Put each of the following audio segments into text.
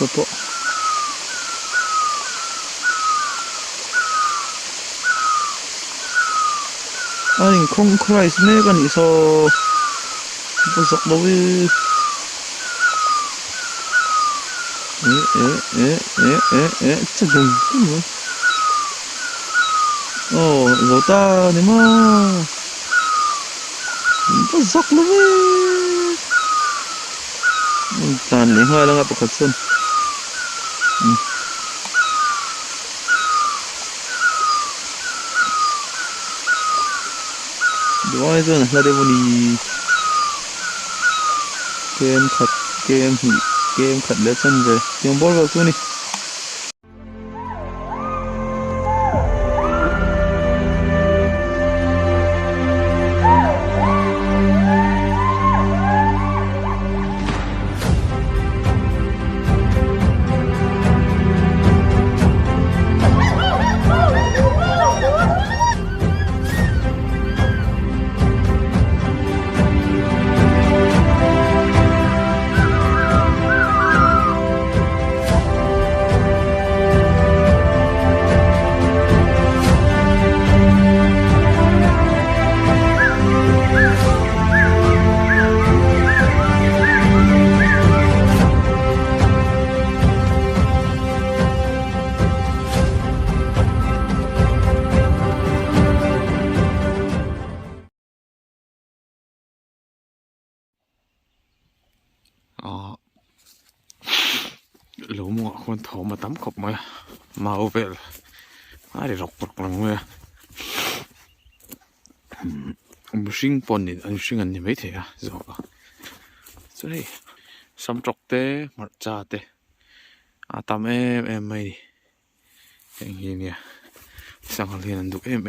Popo. Anh không Christ mấy cái này sao bớt giọt đâu đi. Chắc đừng cái nữa. Rồi ta nếu mà bớt giọt đâu đi. Tàn lấy hoa đang gặp cắt sơn. Đó giờ là đây mình kem khát lết chân về tiếng bol vào xuống đi. Lũ mua con thổ mà tắm cọc mà màu về ai để rọc lần mưa ông sinh pon thì anh sinh anh như mấy thế à rồi rồi sắm trọc té mặt cha té tắm em mày cái gì nè sang liền ăn được em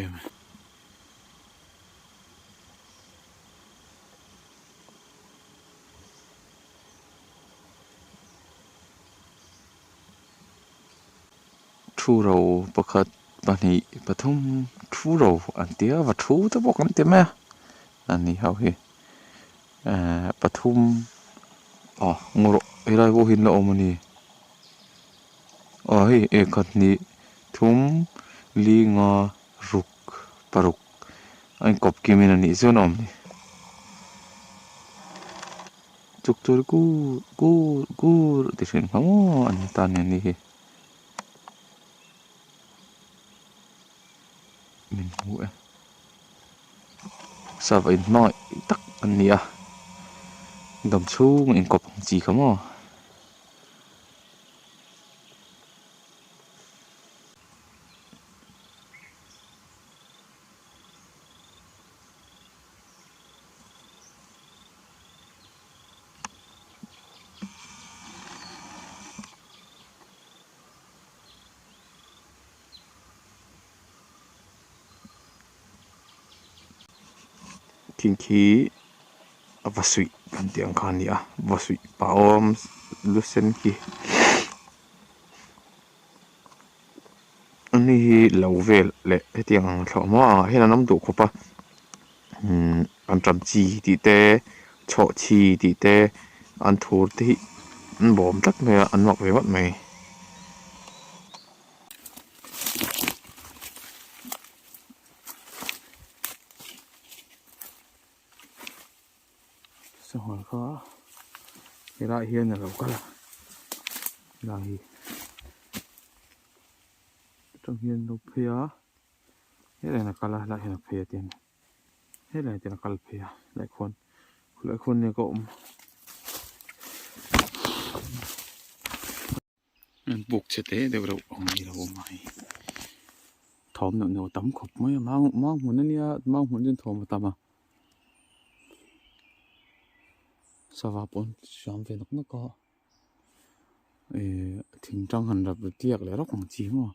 thu rầu bậc hạt bạn này bậc thông thu rầu anh tía và thu tới bậc lắm tía mẹ anh này hao hi bậc thông ngồi đây vô hình lộ mà nè hi con này thum li nga ruk paruk anh cọp kim này nè số nôm nè chúc tôi cu thì xin không anh ta này nè mình ngủ sava nói tắc anh nè đầm su mình cọp gì không à kinh khí vasui kan tiang khan nia vasui paom lusen ki ani hi lovel le hetiang thlawma hena nam du khopa an tram chi ti te cho chi ti te an thur ti an bom tak me an mak ve mat mai sao hỏi khó cái lại hiên là lâu quá là gì trong hiên đâu phê á hết này là cala lại là phê tiền hết này thì là cala phê lại khuôn này cộm buộc sẽ té đều đâu ông đi đâu mày thawm nó tắm khop mấy mang muốn anh ya mang muốn trên thawm mà tắm à sava pon sham ve nó có thỉnh trang hành lập tiệc lại róc bằng chí mà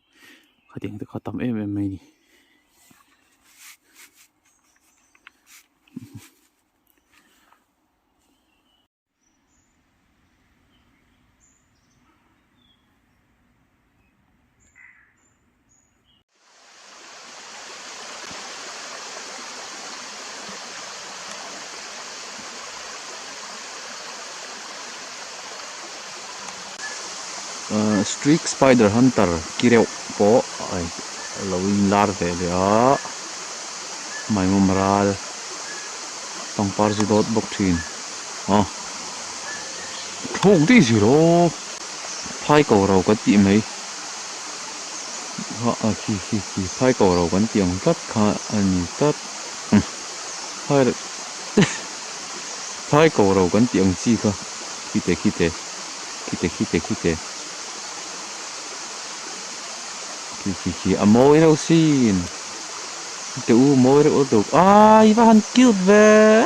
khai tiếng từ khai tắm em mày streak spider hunter kireu po ai loin lar ve le a mai mumral pangpar ji dot bok thin thong ti zero phai ko ro ka ti mai ha khi phai ko ro kan tiang tat kha ani tat phai phai ko ro kan tiang chi kha khite khi amoi đâu xin tự môi đâu được ai và hắn cute về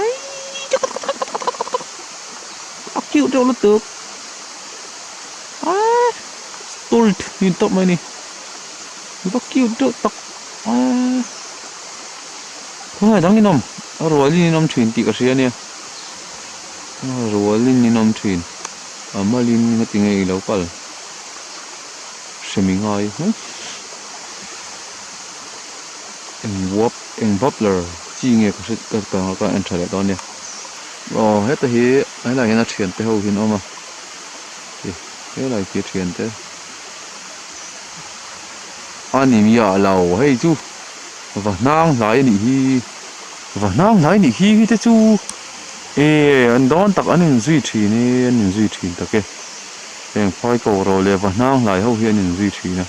cute đâu nó được stult nhìn tóc mày nè nó cute đâu tóc không phải đang đi nằm rồi đi nằm thuyền tị cái gì nè rồi đi nằm thuyền mà lên cái tiếng ấy đâu phải xem mình hỏi en wobbler chi nghe có sự có anh trở lại đó nè hết thì ấy là hiện chuyển tới hậu hiện mà thế là kia chuyển tới anh em giờ lầu hay chú và nang lại nỉ hi thế chú anh đón tập anh duy trì nè anh duy trì tập cái em phơi cầu rồi liền và nang lại hậu hiện anh duy trì nè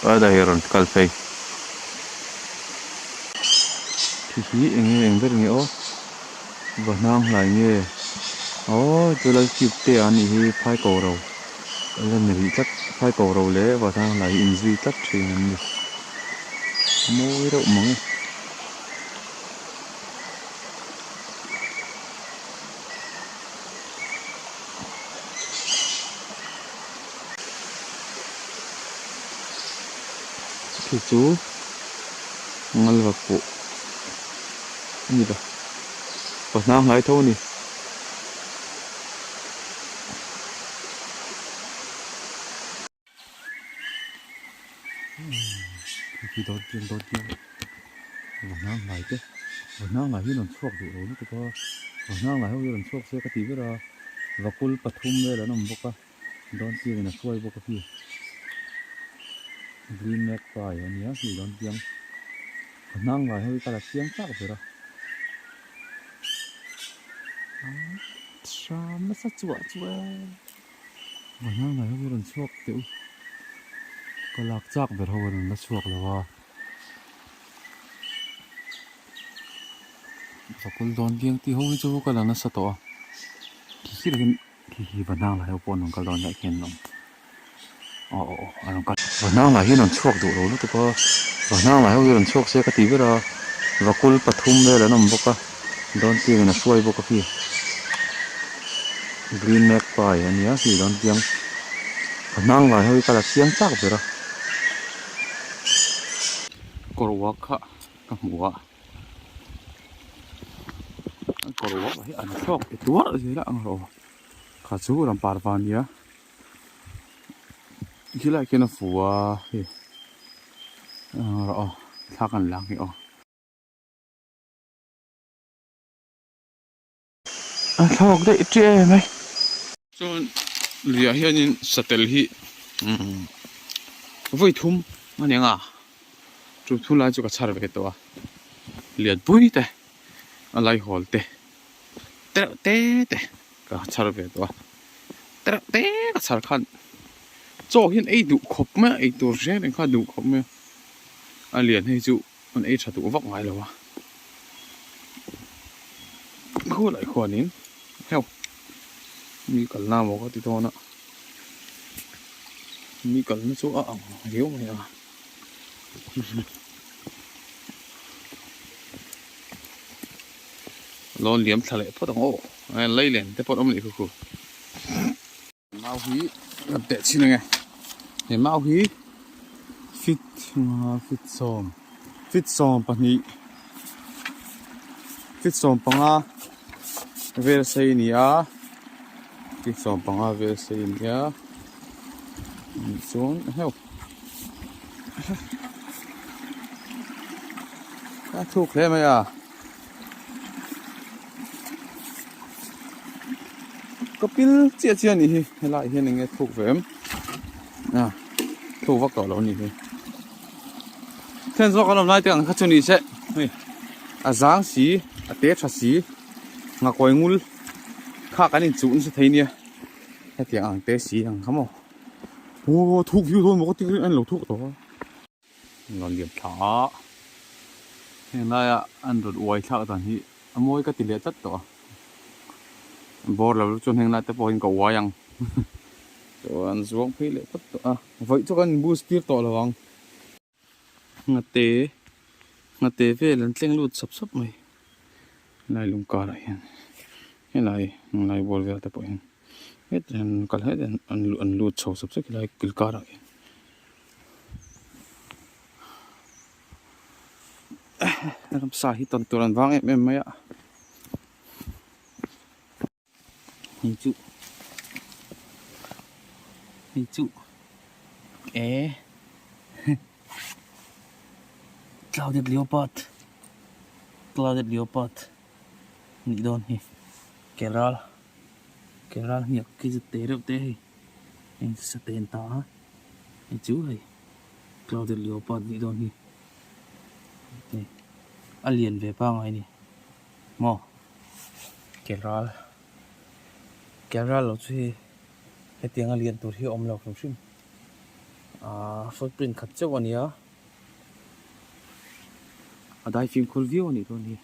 ở đây rồi cà phê thì anh biết nghe ó và nang lại nghe tôi lấy kịp tiền anh thì phai cầu rồi lần này bị cắt phai cầu rồi lẽ và nang lại in duy cắt thì mình môi đậu mắng thì chú ngal vào cổ như vậy và nang lại thôi nè thì đôi tiên và nang lại chứ và nang lại lần suốt đủ rồi nó có và nang lại lần suốt sẽ cái tí cái đó và cul pathum về là nó một cái đón tiên là xuôi một cái gì green neck pie hniah thì đón tiên nang lại hơi cái là tiếng chắc rồi đó sao nó sắp chuột và nang lại hơi lần suốt tiểu có lạc chắc về thôi lần suốt là wa và cul đón tiên thì hơi chú cái là nó sắp to khi và nang lại upon nó cái đón lại khen nó anh và nang lại lần suốt đủ rồi nó có và nang lại lần suốt sẽ cái tí cái đó và cul pathum về là nó một cái đón tiên là xuôi một cái gì green neck pie hniah thì đón tiếng nang lại hơi cái là tiếng chắc rồi đó korwa kha ka mua korwa hi an thok tua gì là ang ro kha chu ram par van ya hi lại cái nó phù hi ro thak an lang hi thok đấy trẻ mày cho lìa hiện in satel hi vui thum anh em à chú thun lại chú cả char về to liền bui te lại hol te te cả char về to te cả char khan cho hiện ấy đủ khop mà ấy đồ rẻ nên khan đủ khop mà anh liền hay chú anh ấy chả đủ vóc ngoài rồi khu lại khoan nín theo mi cần làm một cái tí thôi nữa mi cần nó chỗ hiếu mày à lo liếm thà lệ phốt ô lấy liền tới phốt ông lệ khu mau hí gặp tệ chi này để mau hí fit som pani fit som panga về xây nia fit som panga về xây nia xuống heo thuốc thế mày à pil chia chia ni lại hiện những cái thuộc về à thuộc vác cỏ lớn ni thiên do cái làm lại tiếng khác cho ni sẽ à giang xí à tết chả xí ngà quay ngul khác cái này chủ sẽ thấy nè cái tiếng ăn tết xí ăn không ô thuộc view thôi mà có tiếng anh lẩu thuộc đó ngon điểm thỏ hiện nay ăn rồi uống thảo tàn hi mỗi cái tỷ lệ chất đó bò là cho nên là tập bò hình cầu hoa yang rồi ăn xuống phi lệ tất à vậy cho con boost tiếp to là vâng ngặt tế về lần tiếng lụt sập sập mày này lùng cò lại cái này bò về tập bò hình hết còn hết ăn lụt sầu sập sập lại kêu cò lại làm sao hít toàn toàn vang em mấy ạ hình trụ clouded leopard nị đòn hi kelral hniak cái gì té đâu té hi anh sẽ tên ta hình chú hay clouded leopard nị đòn hi alien về ba ngày nè mò kelral lo chui cái tiếng alien tụt hi om lo from sim footprint khát châu anh nhá ở đây phim cool view này thôi nè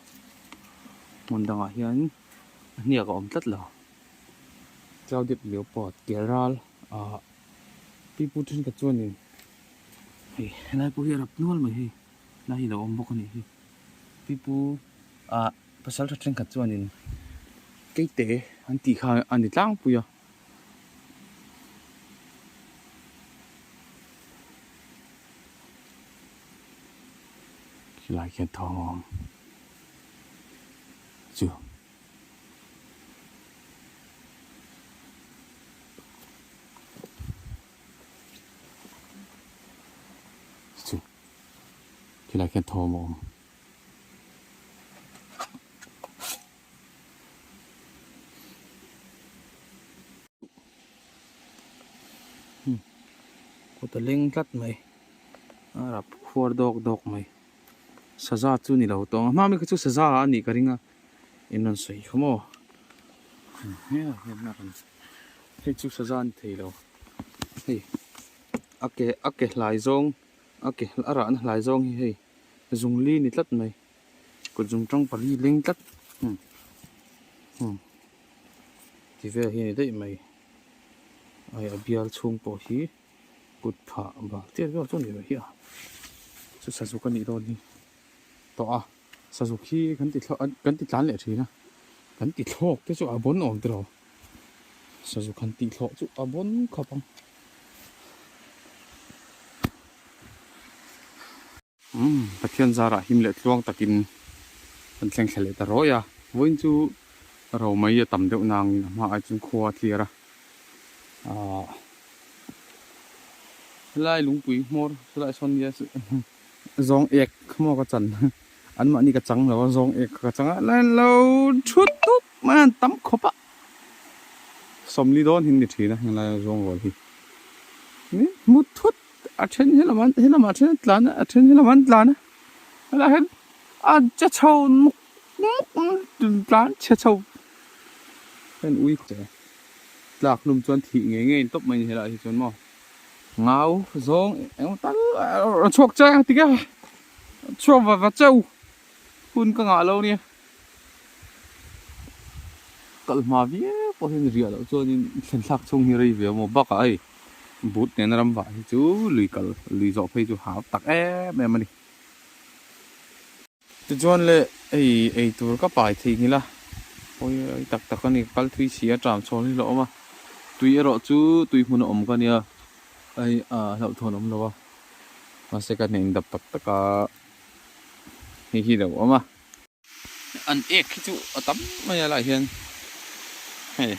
mình đang ở hiện hniak om tất là clouded leopard kelral people trên cái chỗ này này bố hiệp nuôi mày này là om bốc này people pasal trên cái chỗ này keite anh tì khai anh đi lang puya lại cái thawm chưa lại cái thawm có tờ linh lát mày rap khuar dok mày sazuk chu ni lo tong ma mi ka chu sazuk ani ka ringa inon sei khomo he na kan he chu sazuk an thei lo hei ake lai zong ake ara na lai zong hi hei zung li ni tlat mai ko zung trong pali ling tlat ti ve hi ni dei mai ai abial chung po hi kut pha ba ti ro chu ni lo hi chu sazuk ani ro ni to sazuk khi kan ti tlan le thina kan ti thlok te chu abon om tro sazuk kan ti thlok chu abon khapang pathian zara him le thlong takin kan thleng khale ta roya voin chu ro mai tam deuh nang ma ai chung khuwa thliara lai lungpui mor lai son ya zong ek khmo ka chan an ma ni ka chang lo zong ek ka changa lan lo thut tup man tam khopa somli don hin ni thina la zong gol hi ni mut thut athen helaman athen tlana athen helaman tlana la hen a cha chau muk tlan cha chau hen ui te lak lum chuan thi nge top mai hela hi chon mo ngau zong em tal chok cha ti ka chok va chau hun ka nga lo ni kal ma vie po hin ria lo cho ni thlen thak chung hi rei ve mo ba ka ai but ne ram wa hi chu lui zo phei chu ha tak em ani tu jon le ei tur ka pai thi ni la oi tak ani kal thui sia tram chol ni lo ma tui ro chu tui mun om ka nia ai lo thon om lo wa ma se ka ning dap tak ka hi lo ma an ek chu atam ma ya la hian hei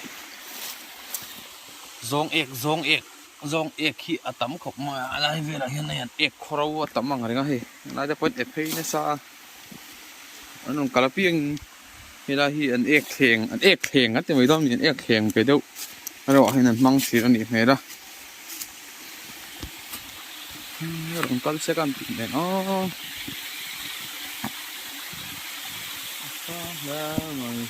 zong ek hi atam khop ma ala ve la hian an ek khoro atam ang ringa hei la da point e phei na sa anon kalapiang là hi an ek theng á thì mấy đó mình ek theng về đâu rồi hay là mang xí anh này đó rồi con sẽ cần tìm đến nó ra rồi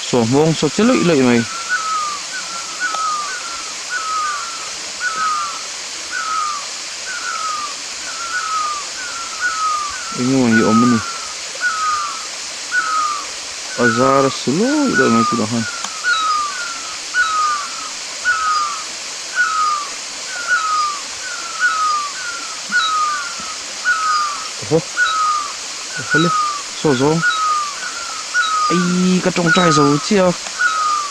sổ vông sổ chết lụy lụy mày ini mau diom ini azar slow itu macam tu kan oh boleh sozong ai cái trong trai rồi chứ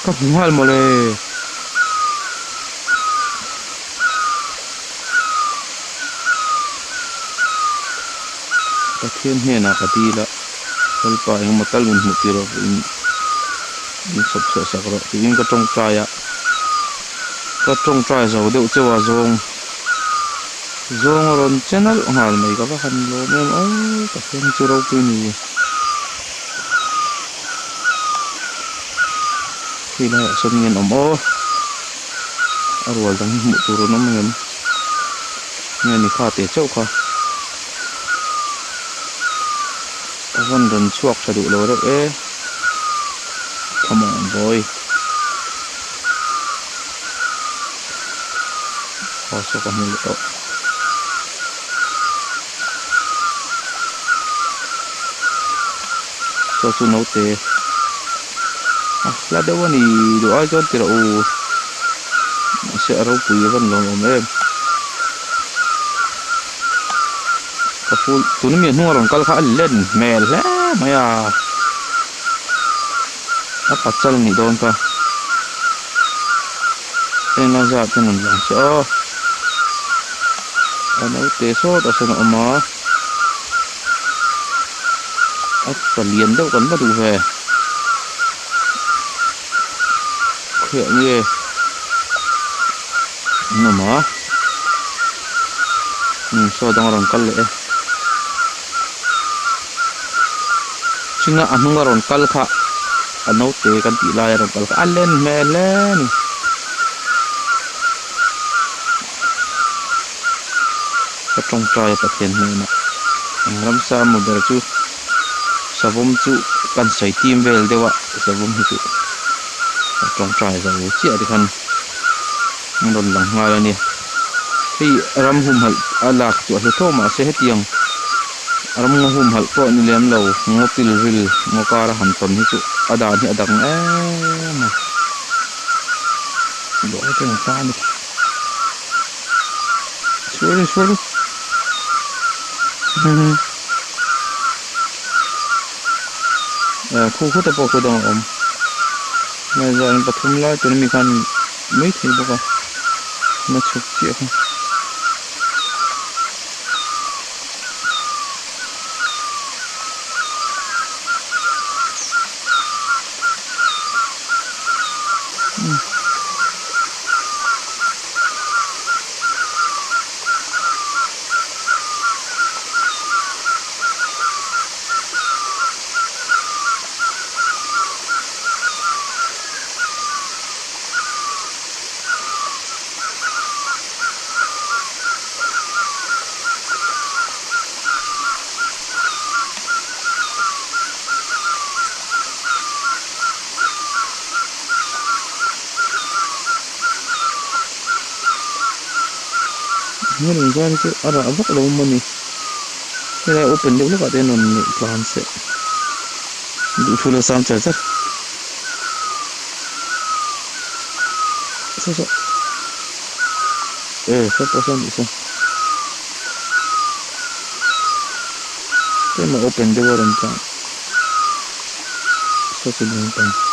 có hùng hal mà lệ thiên hè na cái gì là cái bài mà tal mình một tí rồi in sắp sửa sắp rồi thì in cái trong trai rồi đều chưa vào zong rồi channel hal mấy cái bác hành lo nên ôi cái thiên chưa đâu cái gì thì là xuân nhiên ẩm ô rồi đang một turu nó mình nghe ni khá tiệt châu khá vẫn còn chuộc cho đủ lối được ê come on boy khó số còn nhiều lỗ số số nấu tê là đâu có gì đồ ai cho thì là sẽ rau quý vẫn lòng em cái phụ tụi nó miền Trung còn khá lên mè lẽ mày à nó bắt chân này đón cơ nên nó ra cho mình làm sao nó tế số đó sẽ nó mà cả liền đâu còn bắt đủ về khỏe nghe nó mà so đang còn cắt lệ chính là anh không còn cắt khá anh nấu tế căn tỷ lại rồi cắt khá lên mẹ lên cái trong trai cái tiền này nè làm sao một đợt chú savum chú căn sấy tim về đều ạ savum chú trong trai rồi chia thì khăn đồn lằng ngoài rồi nè thì ram hum hal alak chu he thawm a se he tiang ram hum hal ko ni lem lo ngopil ril ngokara han ton hi chu ada ni adang ma do te na sa ni sorry khu te po ko dong om mai zan pathum lai tu mi kan mai thil boka na chuk chi ha Ini kan itu ada apa kalau mana ni open dulu kat dia non plant set dulu full sam charger so persen itu dia mau open dulu orang plant so sebelum plant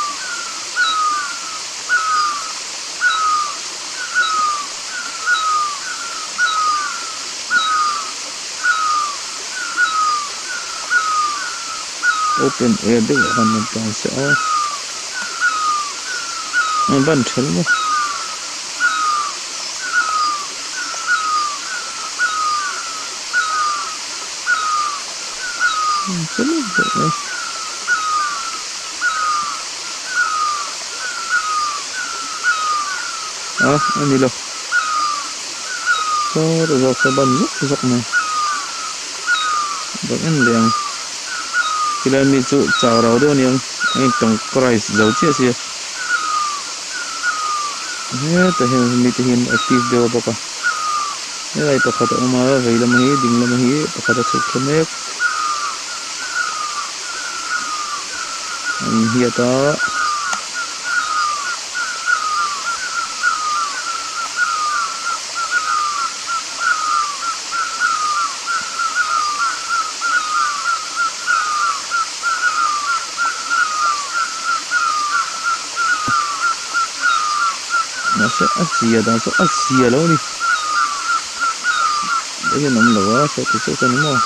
open air deh kan macam saya bantal mu Cái này vậy. Anh đi đâu? Rồi sẽ bắn rất này. Được anh liền. Khi lên mình chụp chào đâu đâu niệm anh tổng price giấu chia sẻ. Hết thì mình active đâu bác ạ. Đây là bác khát mà vậy là mấy đỉnh là mấy bác khát chụp thêm ấy. Anh hiện ta. Sẽ Asia dan so Asia lo ni. Đây nằm lo sẽ tiếp tục cái nữa.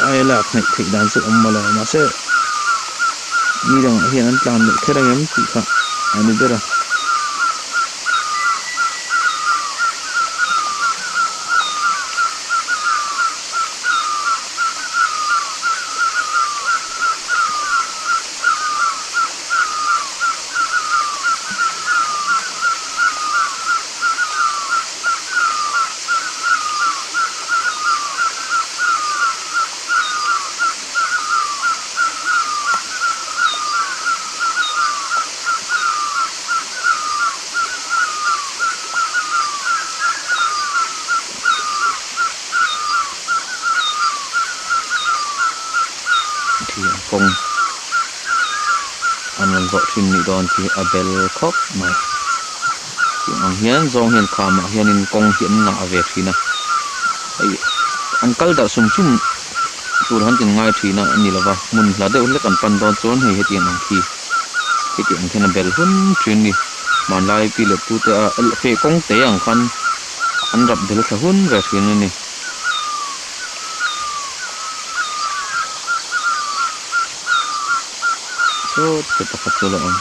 Ai là này thì dan so mà là mà sẽ ni rằng hiện anh làm được cái này em chỉ cả anh biết rồi. Kong anh gọi trên nị đòn thì abel khóc mà anh hiền dòng hiền kham hiền in kong hiền ngã về thì na anh kal đã sum sum tur han tin ngai thì na anh là va mun là đều lấy cần pan đòn chốn hay hết tiền anh khi tiền khen abel hun trên đi mà lại pi lập tu ta phê kong té anh khan anh rập được là hun về thì này kita kecil om.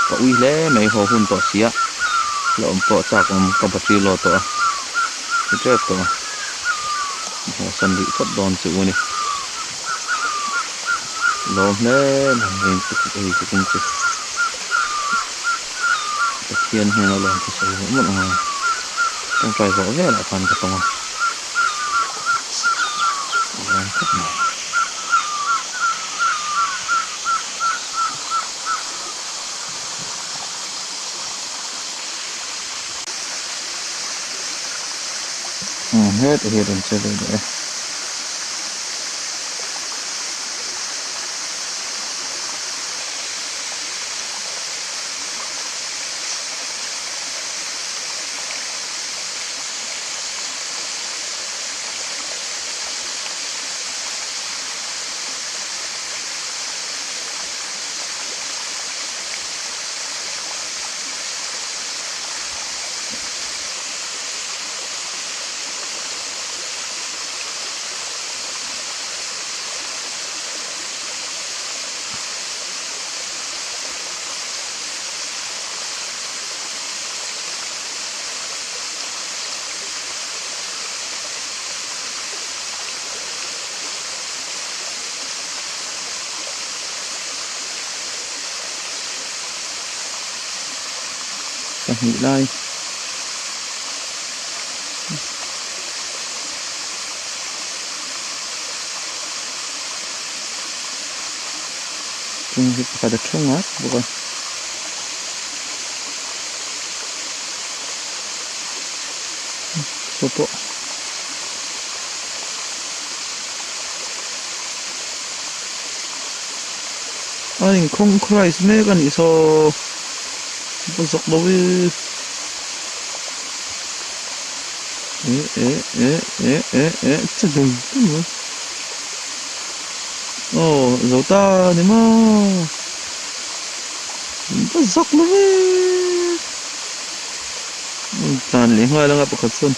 Kau ile mấy hồ hun to xía, là om to chắc om có bát tri lo to, cái to, hồ sân bị thoát đòn chịu này, lo lên làm gì cái cũng chịu, tất nhiên hay là làm cái gì cũng một ngày. Trong trời vỗ về lại phần cái tông hết thì đừng chơi được. Nghĩ lại chung thì phải được chung hết rồi sopo 아니 콩크라이스 메간이서 분석 너무 진짜 dấu ta nếu mà nó dọc nó tàn lấy hoa đang gặp một khẩn xuân